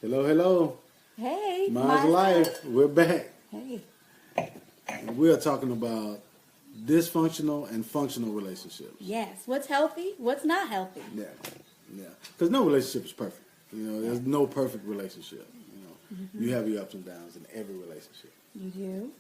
Hello, hello. Hey, Mine's Life. We're back. Hey. We are talking about dysfunctional and functional relationships. Yes. What's healthy? What's not healthy? Yeah, yeah. Because no relationship is perfect. There's no perfect relationship. You have your ups and downs in every relationship. You do.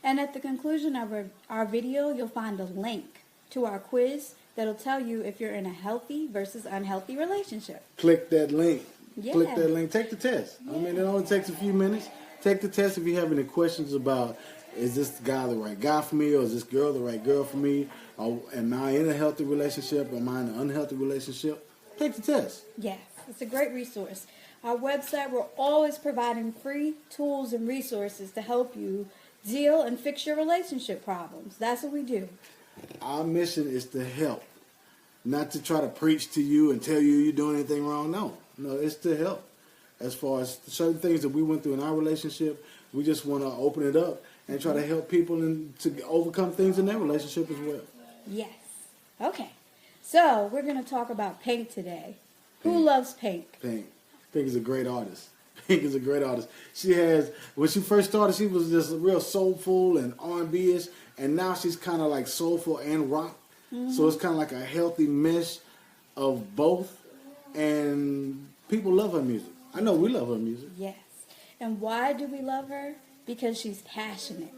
And at the conclusion of our video, you'll find a link to our quiz that'll tell you if you're in a healthy versus unhealthy relationship. Click that link. Yeah. Click that link. Take the test. Yeah. It only takes a few minutes. Take the test if you have any questions about, is this guy the right guy for me, or is this girl the right girl for me? Or am I in a healthy relationship, or am I in an unhealthy relationship? Take the test. Yes. It's a great resource. Our website, we're always providing free tools and resources to help you deal and fix your relationship problems. That's what we do. Our mission is to help, not to try to preach to you and tell you you're doing anything wrong. No, it's to help. As far as certain things that we went through in our relationship, we just want to open it up and try to help people and to overcome things in their relationship as well. Yes. Okay. So we're going to talk about Pink today. Who loves Pink? Pink is a great artist. Pink is a great artist. When she first started, she was just real soulful and R&B-ish, and now she's kind of like soulful and rock. So it's kind of like a healthy mesh of both, and people love her music. I know we love her music. Yes. And why do we love her? Because she's passionate.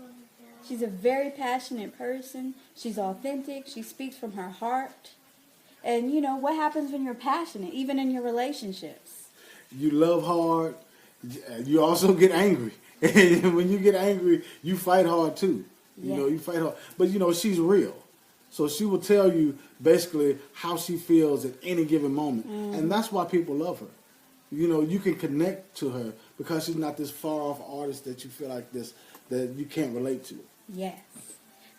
She's a very passionate person. She's authentic. She speaks from her heart. And what happens when you're passionate, even in your relationships? You love hard. You also get angry. And when you get angry, you fight hard too. You fight hard. But she's real. So she will tell you basically how she feels at any given moment. And that's why people love her. You can connect to her because she's not this far off artist that you feel like this, that you can't relate to. Yes.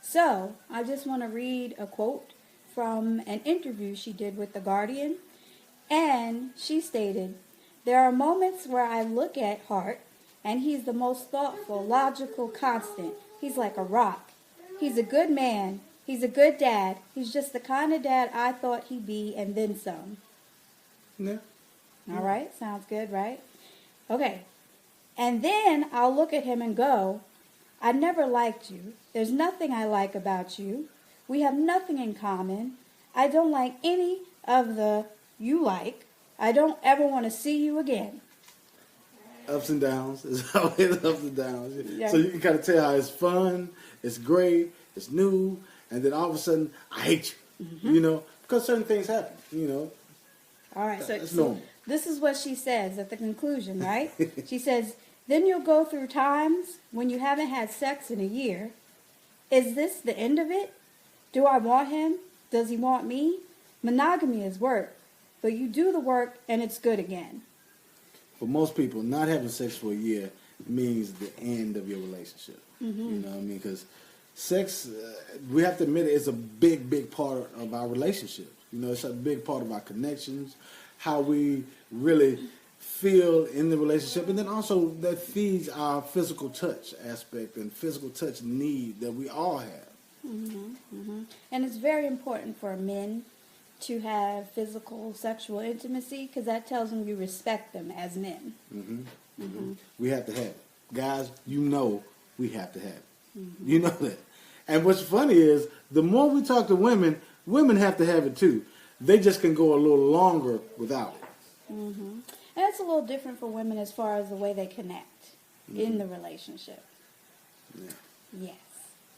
So I just want to read a quote from an interview she did with The Guardian. And she stated, "There are moments where I look at Hart and he's the most thoughtful, logical constant. He's like a rock. He's a good man. He's a good dad. He's just the kind of dad I thought he'd be, and then some." Yeah. All right. Sounds good, right? Okay. "And then I'll look at him and go, I never liked you. There's nothing I like about you. We have nothing in common. I don't like any of the you like. I don't ever want to see you again." Ups and downs. It's always ups and downs. Yeah. So you can kind of tell how it's fun, it's great, it's new, and then all of a sudden, I hate you. Because certain things happen, All right. It's So normal. this is what she says at the conclusion, right? She says, "Then you'll go through times when you haven't had sex in a year. Is this the end of it? Do I want him? Does he want me? Monogamy is work, but you do the work and it's good again." For most people, not having sex for a year means the end of your relationship. You know what I mean? Because sex, we have to admit it, it's a big, big part of our relationship. It's a big part of our connections, how we really feel in the relationship, and then also that feeds our physical touch aspect and physical touch need that we all have. And it's very important for men to have physical sexual intimacy because that tells them you respect them as men. We have to have it. Guys, we have to have it. You know that. And what's funny is, the more we talk to women, women have to have it too. They just can go a little longer without it. And it's a little different for women as far as the way they connect in the relationship. Yeah. Yes.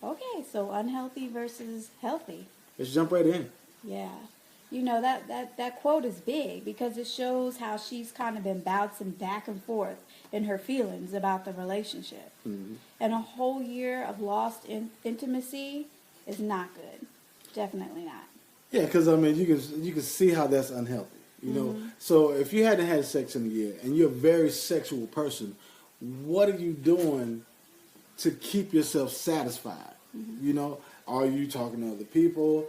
Okay, so unhealthy versus healthy. Let's jump right in. Yeah. That quote is big because it shows how she's kind of been bouncing back and forth in her feelings about the relationship. And a whole year of lost intimacy is not good. Definitely not. Yeah, because you can see how that's unhealthy. So if you hadn't had sex in a year and you're a very sexual person, what are you doing to keep yourself satisfied? Are you talking to other people?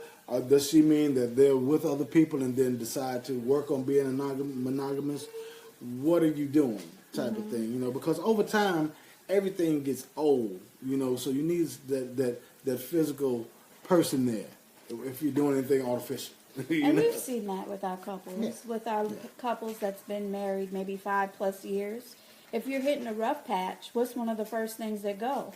Does she mean that they're with other people and then decide to work on being monogamous? What are you doing? Type of thing, because over time everything gets old, so you need that physical person there if you're doing anything artificial. And we've seen that with our couples, with our couples that's been married maybe 5+ years. If you're hitting a rough patch, what's one of the first things that go?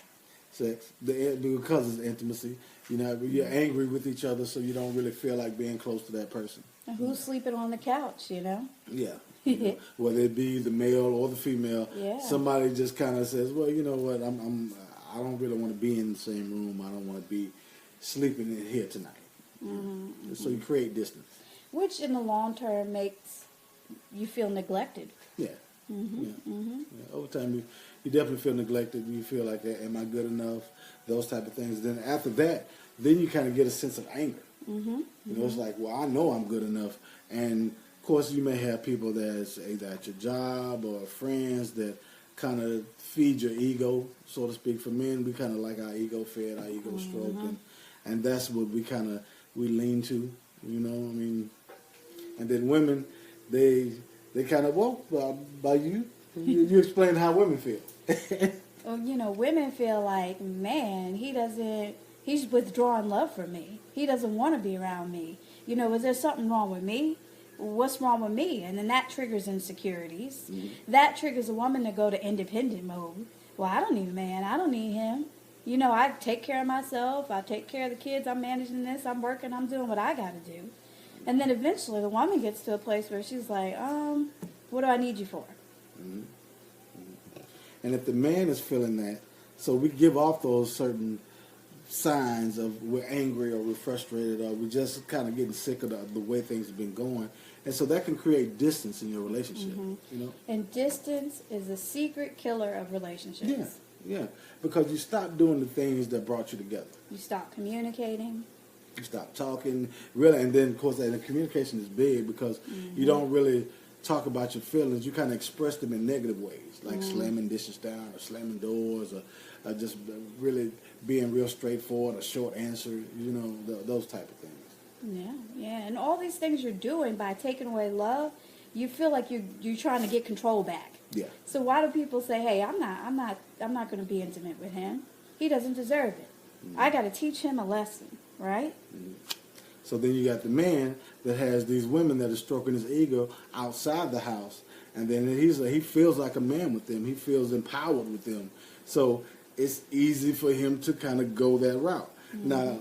Sex, because it's intimacy. You're angry with each other, so you don't really feel like being close to that person. And who's sleeping on the couch, Yeah. Whether it be the male or the female, somebody just kind of says, well, you know what, I don't really want to be in the same room. I don't want to be sleeping in here tonight. So you create distance. Which in the long term makes you feel neglected. Yeah. Over time, you definitely feel neglected. You feel like, am I good enough? Those type of things. Then after that, then you kind of get a sense of anger. It's like, well, I know I'm good enough. And, of course, you may have people that's either at your job or friends that kind of feed your ego, so to speak. For men, we kind of like our ego fed, our ego stroked. And that's what we lean to, And then women, they kind of, well, by you explain how women feel. Well, women feel like, man, he's withdrawing love from me. He doesn't want to be around me. Is there something wrong with me? What's wrong with me? And then that triggers insecurities. That triggers a woman to go to independent mode. Well, I don't need a man. I don't need him. I take care of myself. I take care of the kids. I'm managing this. I'm working. I'm doing what I got to do. And then eventually the woman gets to a place where she's like, what do I need you for? And if the man is feeling that, so we give off those certain signs of we're angry or we're frustrated or we're just kind of getting sick of the way things have been going. And so that can create distance in your relationship, And distance is a secret killer of relationships. Yeah, because you stop doing the things that brought you together. You stop communicating. You stop talking, really, and then, of course, the communication is big because you don't really talk about your feelings. You kind of express them in negative ways, like slamming dishes down or slamming doors or just really being real straightforward, a short answer, those type of things. Yeah. And all these things you're doing by taking away love, you feel like you're trying to get control back. Yeah. So why do people say, "Hey, I'm not going to be intimate with him. He doesn't deserve it. I got to teach him a lesson." Right? So then you got the man that has these women that are stroking his ego outside the house, and then he feels like a man with them. He feels empowered with them. So it's easy for him to kind of go that route. Now,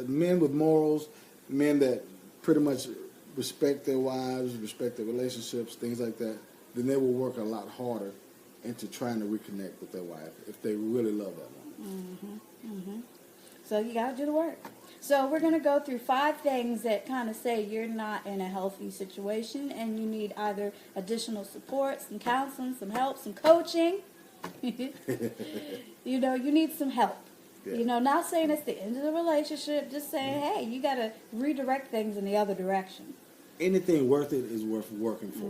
men with morals, men that pretty much respect their wives, respect their relationships, things like that, then they will work a lot harder into trying to reconnect with their wife if they really love that one. So you got to do the work. So we're going to go through 5 things that kind of say you're not in a healthy situation and you need either additional support, some counseling, some help, some coaching. You need some help. Yeah. Not saying it's the end of the relationship, just saying, hey, you got to redirect things in the other direction. Anything worth it is worth working for,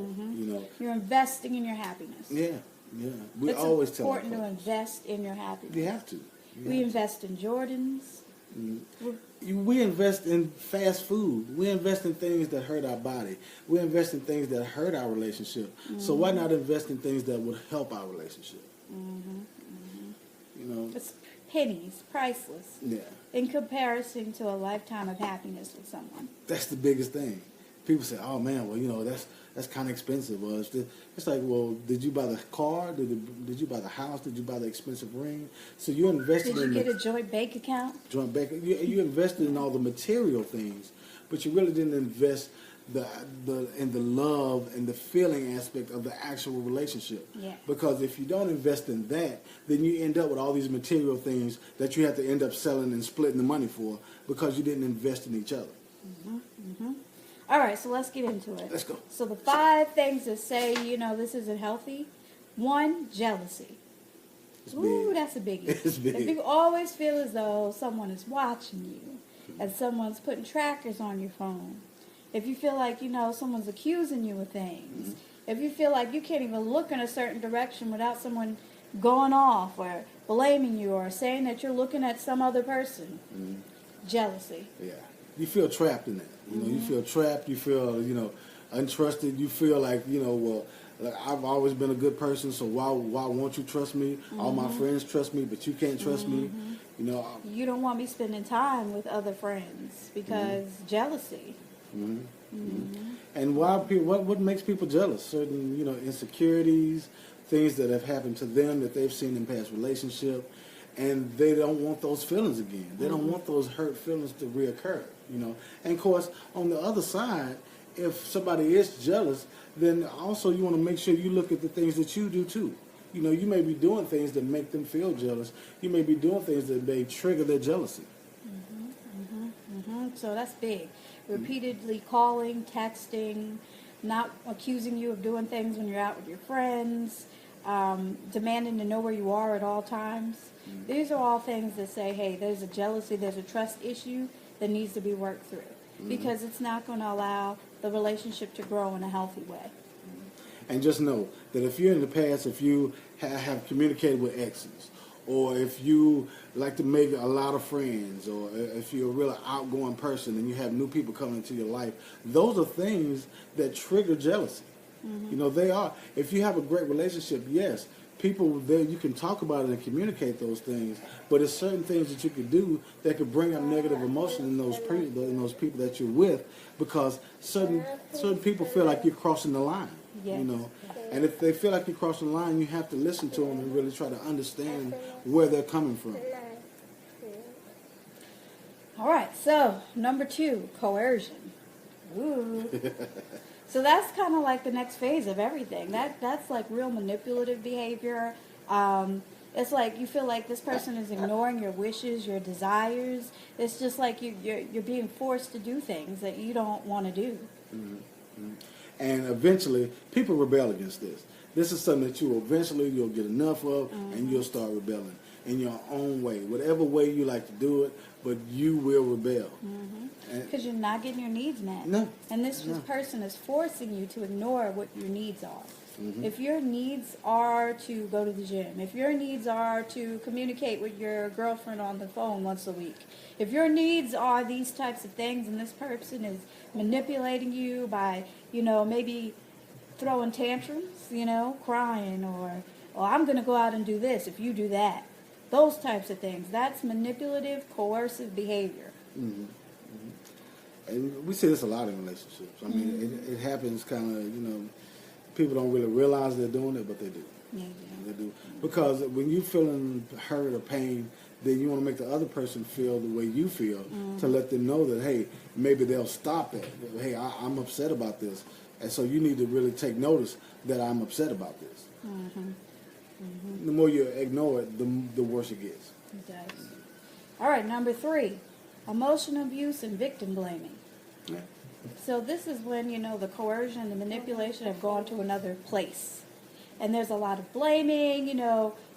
You're investing in your happiness. Yeah. We It's always tell important to invest in your happiness. You have to. We invest in Jordans. We invest in fast food. We invest in things that hurt our body. We invest in things that hurt our relationship. So why not invest in things that would help our relationship? It's pennies, priceless. Yeah. In comparison to a lifetime of happiness with someone. That's the biggest thing. People say, "Oh man, well, that's kind of expensive." Well, it's like, well, did you buy the car? Did you buy the house? Did you buy the expensive ring? So you invested. Did you get a joint bank account? Joint bank. You invested in all the material things, but you really didn't invest in the love and the feeling aspect of the actual relationship. Yeah. Because if you don't invest in that, then you end up with all these material things that you have to end up selling and splitting the money for because you didn't invest in each other. All right, so let's get into it. Let's go. So the 5 things that say, this isn't healthy. 1, jealousy. Ooh, that's a biggie. It's big. If you always feel as though someone is watching you and someone's putting trackers on your phone, if you feel like, someone's accusing you of things, if you feel like you can't even look in a certain direction without someone going off or blaming you or saying that you're looking at some other person, jealousy. Yeah. You feel trapped in that. You feel trapped. You feel, untrusted. You feel like, like I've always been a good person, so why won't you trust me? All my friends trust me, but you can't trust me. You don't want me spending time with other friends because jealousy. Mm-hmm. Mm-hmm. And why people? What makes people jealous? Certain, insecurities, things that have happened to them that they've seen in past relationship, and they don't want those feelings again. They don't want those hurt feelings to reoccur. And of course, on the other side, if somebody is jealous, then also you want to make sure you look at the things that you do too. You may be doing things that make them feel jealous. You may be doing things that may trigger their jealousy. So that's big. Repeatedly calling, texting, not accusing you of doing things when you're out with your friends, demanding to know where you are at all times. These are all things that say, hey, there's a jealousy, there's a trust issue that needs to be worked through. Because it's not going to allow the relationship to grow in a healthy way. And just know that if you're in the past, if you have communicated with exes, or if you like to make a lot of friends, or if you're a really outgoing person and you have new people coming into your life, those are things that trigger jealousy. They are. If you have a great relationship, yes, people there, you can talk about it and communicate those things, but there's certain things that you could do that could bring up negative emotion in those people that you're with, because certain people feel like you're crossing the line. Yes. And if they feel like you're crossing the line, you have to listen to them and really try to understand where they're coming from. All right, so number 2, coercion. Ooh. So that's kind of like the next phase of everything. That's like real manipulative behavior. It's like you feel like this person is ignoring your wishes, your desires. It's just like you're being forced to do things that you don't want to do. And eventually, people rebel against this. This is something that you'll get enough of, and you'll start rebelling in your own way, whatever way you like to do it, but you will rebel. Because you're not getting your needs met. No. And this person is forcing you to ignore what your needs are. If your needs are to go to the gym, if your needs are to communicate with your girlfriend on the phone once a week, if your needs are these types of things, and this person is manipulating you by, maybe throwing tantrums, crying, or I'm going to go out and do this if you do that. Those types of things. That's manipulative, coercive behavior. And we see this a lot in relationships. I mean, it happens kind of, people don't really realize they're doing it, but they do. Yeah. They do. Because when you're feeling hurt or pain, then you want to make the other person feel the way you feel, to let them know that, hey, maybe they'll stop that. Hey, I'm upset about this. And so you need to really take notice that I'm upset about this. The more you ignore it, the worse it gets. It does. All right, number 3, emotional abuse and victim blaming. Yeah. So this is when, the coercion and the manipulation have gone to another place. And there's a lot of blaming,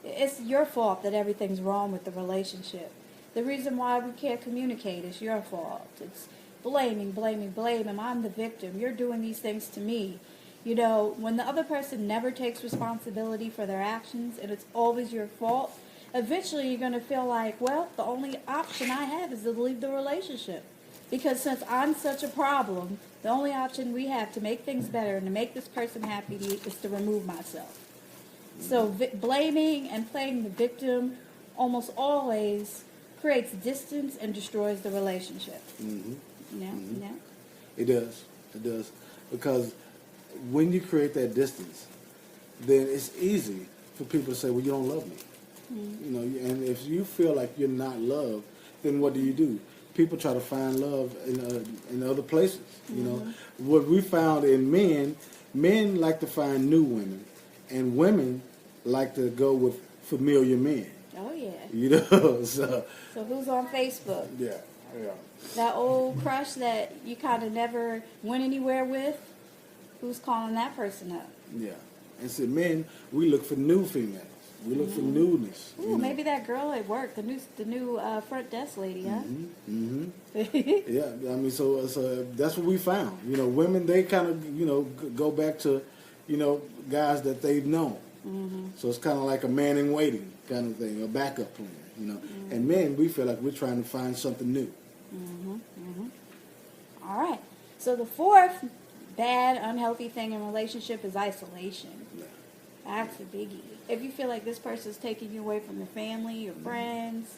it's your fault that everything's wrong with the relationship. The reason why we can't communicate is your fault. It's blaming. I'm the victim. You're doing these things to me. When the other person never takes responsibility for their actions and it's always your fault, eventually you're going to feel like, well, the only option I have is to leave the relationship. Because since I'm such a problem, the only option we have to make things better and to make this person happy is to remove myself. So blaming and playing the victim almost always creates distance and destroys the relationship. It does. Because when you create that distance, then it's easy for people to say, well, you don't love me. And if you feel like you're not loved, then what do? People try to find love in other places. What we found in men like to find new women, and women like to go with familiar men. Oh yeah. So who's on Facebook? Yeah. That old crush that you kind of never went anywhere with, who's calling that person up? Yeah. And so men, we look for new females. We look for newness. Ooh, maybe that girl at work, the new front desk lady, huh? Yeah, I mean, so that's what we found. Women, they kind of, go back to, guys that they've known. So it's kind of like a man in waiting kind of thing, a backup plan, And men, we feel like we're trying to find something new. All right. So the 4th bad, unhealthy thing in a relationship is isolation. Yeah. That's a biggie. If you feel like this person's taking you away from your family, your friends,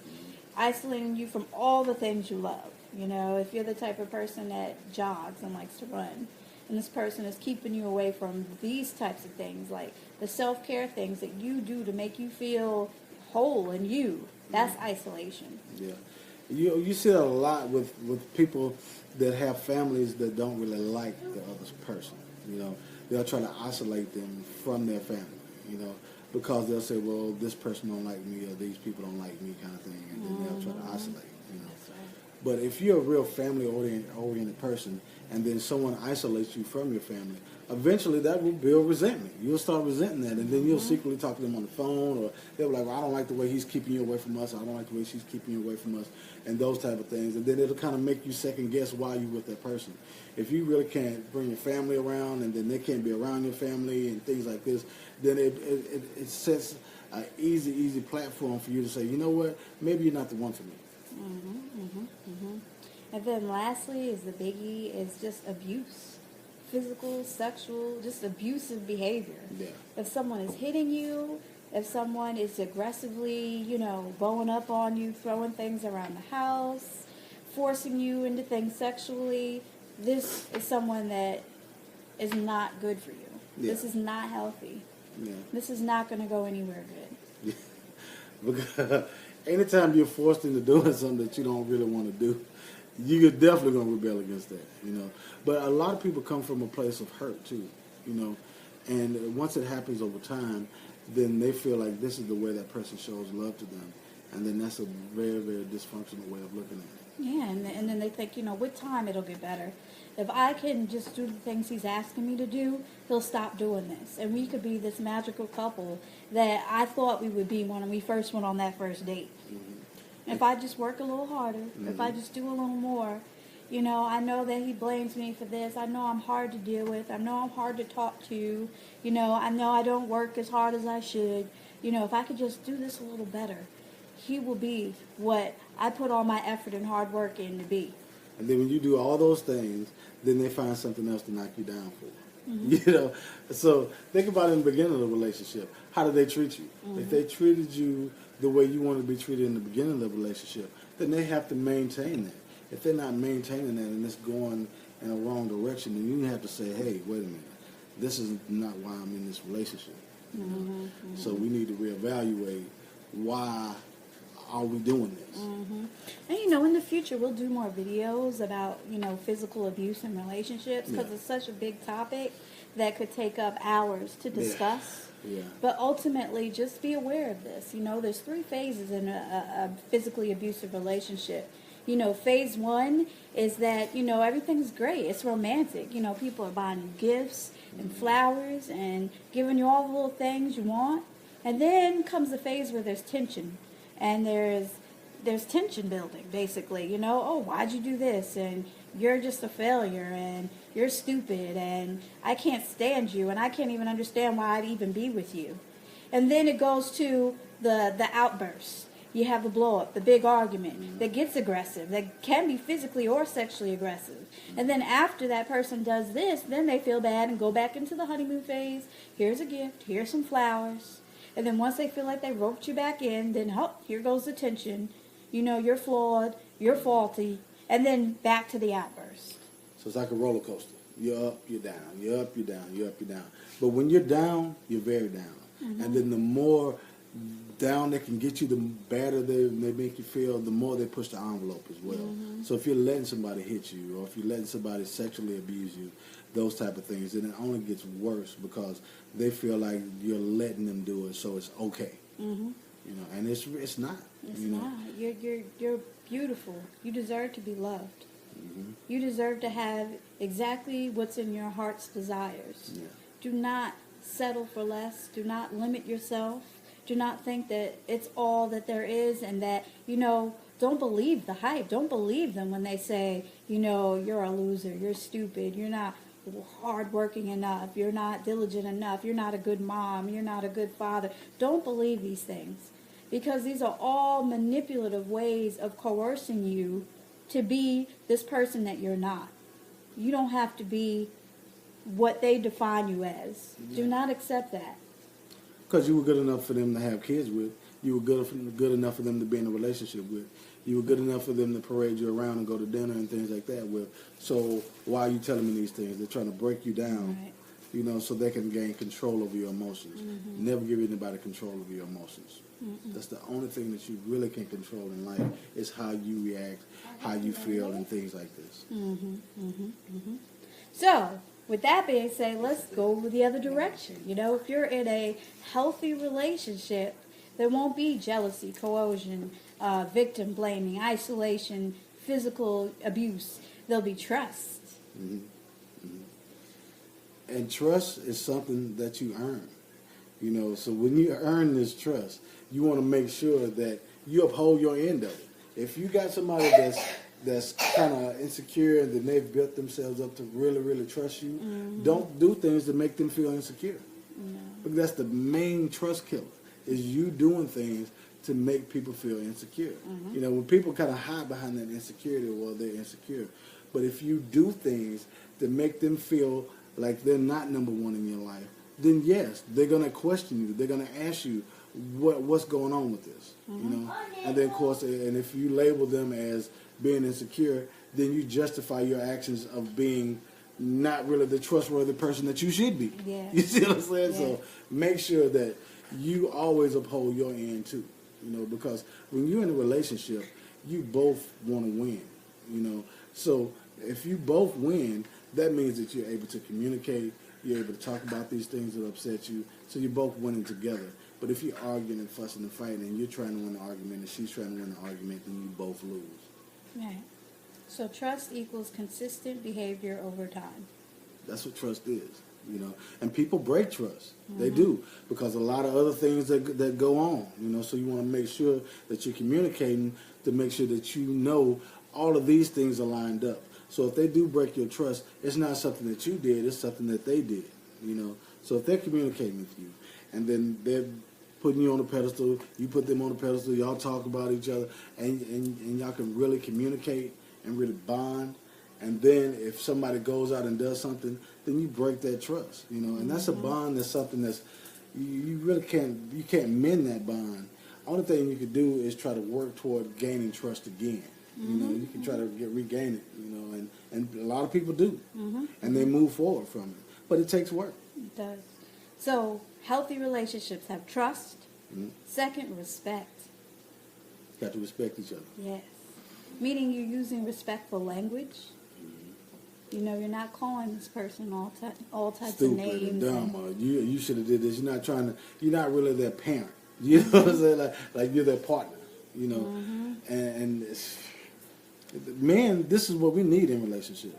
isolating you from all the things you love. You know, if you're the type of person that jogs and likes to run, and this person is keeping you away from these types of things, like the self-care things that you do to make you feel whole and you, that's isolation. Yeah. You see that a lot with people that have families that don't really like the other person. You know, they'll try to isolate them from their family, you know, because they'll say, well, this person don't like me or these people don't like me kind of thing, and then they'll try to isolate, you know. That's right. But if you're a real family-oriented person and then someone isolates you from your family, eventually that will build resentment. You'll start resenting that, and then you'll secretly talk to them on the phone, or they'll be like, well, I don't like the way he's keeping you away from us, I don't like the way she's keeping you away from us, and those type of things. And then it'll kind of make you second-guess why you're with that person. If you really can't bring your family around, and then they can't be around your family and things like this, then it sets an easy platform for you to say, you know what, maybe you're not the one for me. And then lastly is the biggie is just abuse. Physical, sexual, just abusive behavior. Yeah. If someone is hitting you, if someone is aggressively, you know, blowing up on you, throwing things around the house, forcing you into things sexually, this is someone that is not good for you. Yeah. This is not healthy. Yeah. This is not going to go anywhere good. Because anytime you're forced into doing something that you don't really want to do, you're definitely going to rebel against that, you know. But a lot of people come from a place of hurt, too, you know. And once it happens over time, then they feel like this is the way that person shows love to them. And then that's a very, very dysfunctional way of looking at it. Yeah, and then they think, you know, with time it'll get better. If I can just do the things he's asking me to do, he'll stop doing this. And we could be this magical couple that I thought we would be when we first went on that first date. If I just work a little harder, if I just do a little more, you know, I know that he blames me for this. I know I'm hard to deal with. I know I'm hard to talk to. You know I don't work as hard as I should. You know, if I could just do this a little better, he will be what I put all my effort and hard work in to be. And then when you do all those things, then they find something else to knock you down for. You know, so think about it in the beginning of the relationship. How did they treat you? If they treated you the way you want to be treated in the beginning of the relationship, then they have to maintain that. If they're not maintaining that and it's going in a wrong direction, then you have to say, hey, wait a minute, this is not why I'm in this relationship. So we need to reevaluate why are we doing this. And, you know, in the future, we'll do more videos about, you know, physical abuse in relationships because it's such a big topic that could take up hours to discuss. Yeah. But ultimately, just be aware of this. You know, there's 3 phases in a physically abusive relationship. You know, phase 1 is that, you know, everything's great. It's romantic. You know, people are buying you gifts and flowers and giving you all the little things you want. And then comes the phase where there's tension. And there's tension building, basically. You know, oh, why'd you do this? And you're just a failure, and you're stupid, and I can't stand you, and I can't even understand why I'd even be with you. And then it goes to the outburst. You have the blow up, the big argument that gets aggressive, that can be physically or sexually aggressive. And then after that person does this, then they feel bad and go back into the honeymoon phase. Here's a gift, here's some flowers. And then once they feel like they roped you back in, then here goes the tension. You know, you're flawed, you're faulty, and then back to the outburst. So it's like a roller coaster. You're up, you're down, you're up, you're down, you're up, you're down. But when you're down, you're very down. And then the more down they can get you, the better they make you feel, the more they push the envelope as well. So if you're letting somebody hit you, or if you're letting somebody sexually abuse you, those type of things, then it only gets worse because they feel like you're letting them do it, so it's okay. You know, and it's not. It's not. You're beautiful. You deserve to be loved. You deserve to have exactly what's in your heart's desires. Yeah. Do not settle for less. Do not limit yourself. Do not think that it's all that there is and that, you know, don't believe the hype. Don't believe them when they say, you know, you're a loser, you're stupid, you're not hardworking enough, you're not diligent enough, you're not a good mom, you're not a good father. Don't believe these things because these are all manipulative ways of coercing you to be this person that you're not. You don't have to be what they define you as. Do not accept that. Because you were good enough for them to have kids with. You were good enough for them to be in a relationship with. You were good enough for them to parade you around and go to dinner and things like that with. So why are you telling me these things? They're trying to break you down, right. So they can gain control over your emotions. Mm-hmm. Never give anybody control over your emotions. Mm-hmm. That's the only thing that you really can control in life is how you react, how you feel, and things like this. Mm-hmm. Mm-hmm. Mm-hmm. So, with that being said, let's go the other direction. If you're in a healthy relationship, there won't be jealousy, coercion, victim blaming, isolation, physical abuse. There'll be trust. Mm-hmm. Mm-hmm. And trust is something that you earn. So when you earn this trust, you want to make sure that you uphold your end of it. If you got somebody that's kind of insecure and then they've built themselves up to really, really trust you, mm-hmm. don't do things to make them feel insecure. No. Because that's the main trust killer, is you doing things to make people feel insecure. Mm-hmm. When people kind of hide behind that insecurity, well, they're insecure. But if you do things to make them feel like they're not number one in your life, then yes, they're going to question you. They're going to ask you, what's going on with this? Mm-hmm. And then, of course, and if you label them as being insecure, then you justify your actions of being not really the trustworthy person that you should be. Yeah. You see what I'm saying? Yeah. So make sure that you always uphold your end too. Because when you're in a relationship, you both want to win. So if you both win, that means that you're able to communicate, you're able to talk about these things that upset you, so you're both winning together. But if you're arguing and fussing and fighting and you're trying to win the argument and she's trying to win the argument, then you both lose. Right. So trust equals consistent behavior over time. That's what trust is, And people break trust. Mm-hmm. They do, because a lot of other things that go on, So you want to make sure that you're communicating to make sure that all of these things are lined up. So if they do break your trust, it's not something that you did, it's something that they did, So if they're communicating with you and then they're putting you on a pedestal, you put them on a pedestal, y'all talk about each other, and y'all can really communicate and really bond. And then if somebody goes out and does something, then you break that trust, And that's a bond that's something that's, you really can't mend that bond. Only thing you can do is try to work toward gaining trust again. You can try to regain it, and a lot of people do. Mm-hmm. And they move forward from it. But it takes work. It does. So, healthy relationships have trust. Mm-hmm. Second, respect. Got to respect each other. Yes. Meaning you're using respectful language. Mm-hmm. You're not calling this person all types Stupid of names. And dumb, or you should have did this. You're not really their parent. You know what I'm saying? Like you're their partner. Mm-hmm. And men, this is what we need in relationships.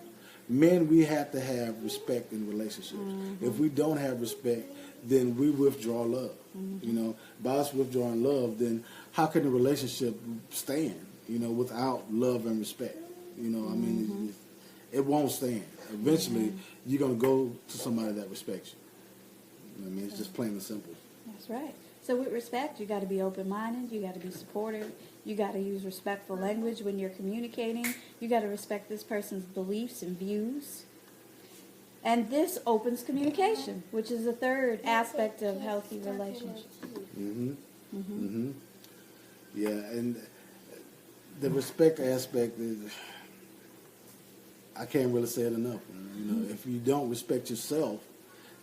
Men, we have to have respect in relationships. Mm-hmm. If we don't have respect, then we withdraw love. Mm-hmm. By us withdrawing love, then how can the relationship stand, without love and respect? I mean, it won't stand. Eventually, you're going to go to somebody that respects you. I mean, it's just plain and simple. That's right. So with respect, you got to be open-minded, you got to be supportive, you got to use respectful language when you're communicating, you got to respect this person's beliefs and views. And this opens communication, which is the third aspect of healthy relationships. Mm-hmm. Mm-hmm. Mm-hmm. Yeah, and the respect aspect is, I can't really say it enough. If you don't respect yourself,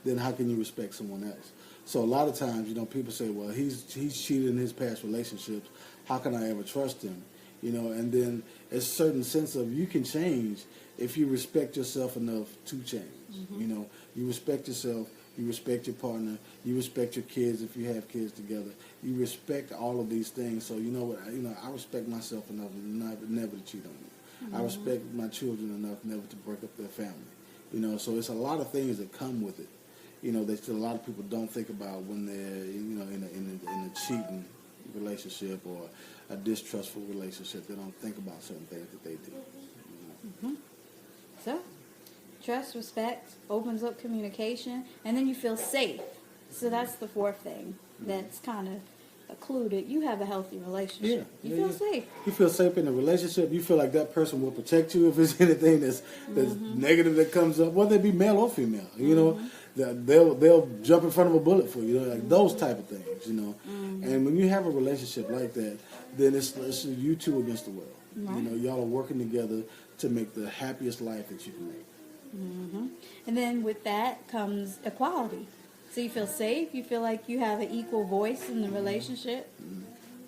then how can you respect someone else? So a lot of times, people say, well, he's cheated in his past relationships. How can I ever trust him? And then there's a certain sense of you can change if you respect yourself enough to change. Mm-hmm. You respect yourself, you respect your partner, you respect your kids if you have kids together. You respect all of these things. So I respect myself enough never to cheat on you. Mm-hmm. I respect my children enough never to break up their family. So it's a lot of things that come with it. That a lot of people don't think about when they're, in a cheating relationship or a distrustful relationship. They don't think about certain things that they do. Mm-hmm. So, trust, respect, opens up communication, and then you feel safe. So that's the fourth thing that's kind of occluded. You have a healthy relationship. You feel safe. You feel safe in a relationship. You feel like that person will protect you if there's anything that's negative that comes up, whether it be male or female. They'll jump in front of a bullet for you, like those type of things, And when you have a relationship like that, then it's you two against the world. Right. Y'all are working together to make the happiest life that you can make. Mm-hmm. And then with that comes equality. So you feel safe. You feel like you have an equal voice in the relationship.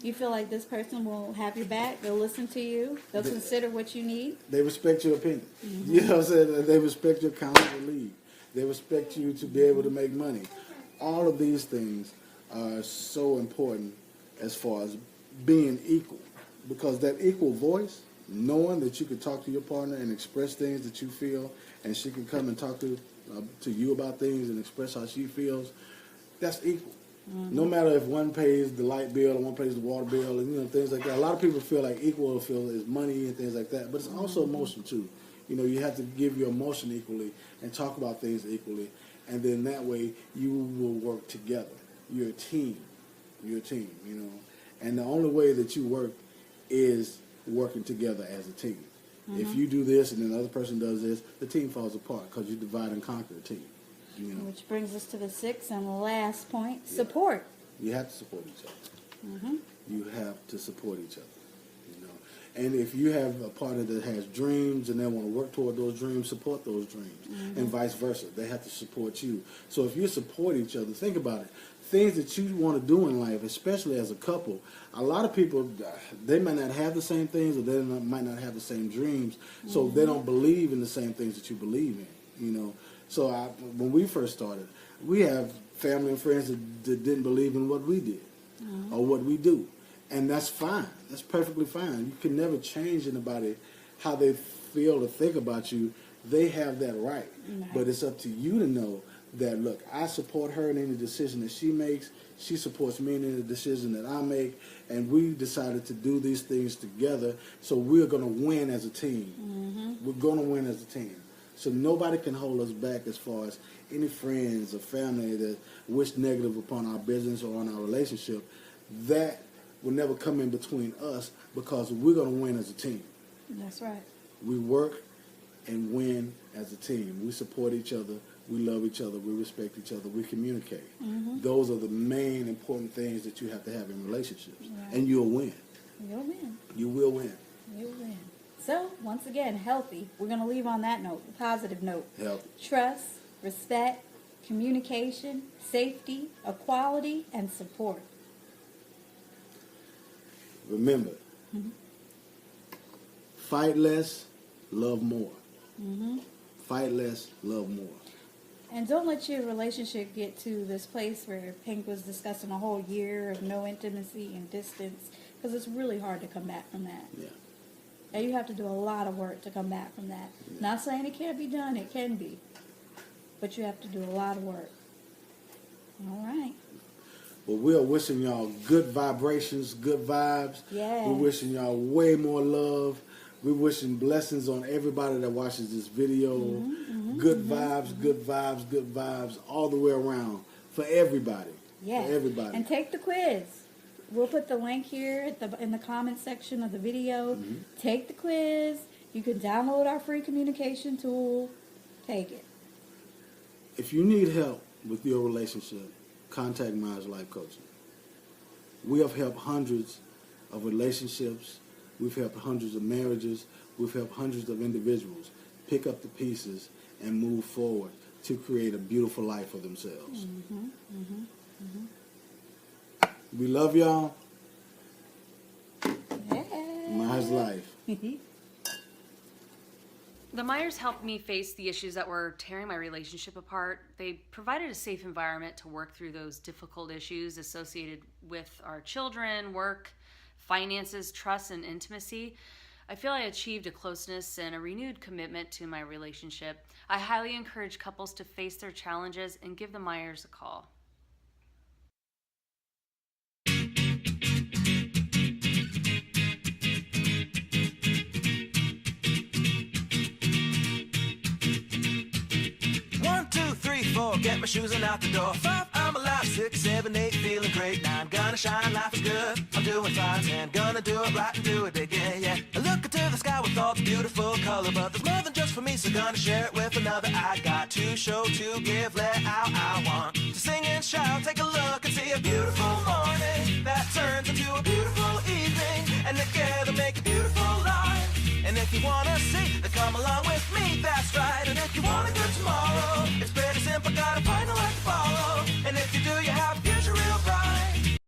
You feel like this person will have your back. They'll listen to you. They'll consider what you need. They respect your opinion. You know what I'm saying? They respect your counsel lead. They respect you to be able to make money. All of these things are so important as far as being equal. Because that equal voice, knowing that you can talk to your partner and express things that you feel, and she can come and talk to you about things and express how she feels, that's equal. No matter if one pays the light bill or one pays the water bill and things like that. A lot of people feel like equal is money and things like that, but it's also emotion too. You have to give your emotion equally and talk about things equally, and then that way you will work together. You're a team. And the only way that you work is working together as a team. If you do this and then the other person does this, the team falls apart because you divide and conquer a team. Which brings us to the sixth and last point, support. You have to support each other. You have to support each other. And if you have a partner that has dreams and they want to work toward those dreams, support those dreams. And vice versa. They have to support you. So if you support each other, think about it. Things that you want to do in life, especially as a couple, a lot of people, they might not have the same things or they might not have the same dreams. So they don't believe in the same things that you believe in, So when we first started, we have family and friends that didn't believe in what we did or what we do. And that's fine. That's perfectly fine. You can never change anybody how they feel or think about you. They have that right. But it's up to you to know that, look, I support her in any decision that she makes. She supports me in any decision that I make. And we decided to do these things together. So we're going to win as a team. We're going to win as a team. So nobody can hold us back as far as any friends or family that wish negative upon our business or on our relationship. That will never come in between us because we're going to win as a team. That's right. We work and win as a team. We support each other. We love each other. We respect each other. We communicate. Those are the main important things that you have to have in relationships. Right. And you'll win. You'll win. You will win. You'll win. So, once again, healthy. We're going to leave on that note, a positive note. Healthy. Trust, respect, communication, safety, equality, and support. Remember, fight less, love more. Fight less, love more. And don't let your relationship get to this place where Pink was discussing a whole year of no intimacy and distance, because it's really hard to come back from that. Yeah. And you have to do a lot of work to come back from that. Yeah. Not saying it can't be done, it can be. But you have to do a lot of work. All right. Well, we are wishing y'all good vibrations, good vibes. Yes. We're wishing y'all way more love. We're wishing blessings on everybody that watches this video. Good vibes, good vibes, good vibes all the way around for everybody. Yeah. For everybody. And take the quiz. We'll put the link here in the comment section of the video. Take the quiz. You can download our free communication tool. Take it. If you need help with your relationship, contact Myers Life Coaching. We have helped hundreds of relationships. We've helped hundreds of marriages. We've helped hundreds of individuals pick up the pieces and move forward to create a beautiful life for themselves. We love y'all. Yeah. Myers Life. The Myers helped me face the issues that were tearing my relationship apart. They provided a safe environment to work through those difficult issues associated with our children, work, finances, trust, and intimacy. I feel I achieved a closeness and a renewed commitment to my relationship. I highly encourage couples to face their challenges and give the Myers a call. Get my shoes and out the door. 5, I'm alive. 5, 6, 7, 8, feeling great. 9, gonna shine, life is good. I'm doing fine. 10, gonna do it right and do it again, yeah. I look into the sky with all the beautiful color, but there's more than just for me, so gonna share it with another. I got to show, to give, let out. I want to sing and shout. Take a look and see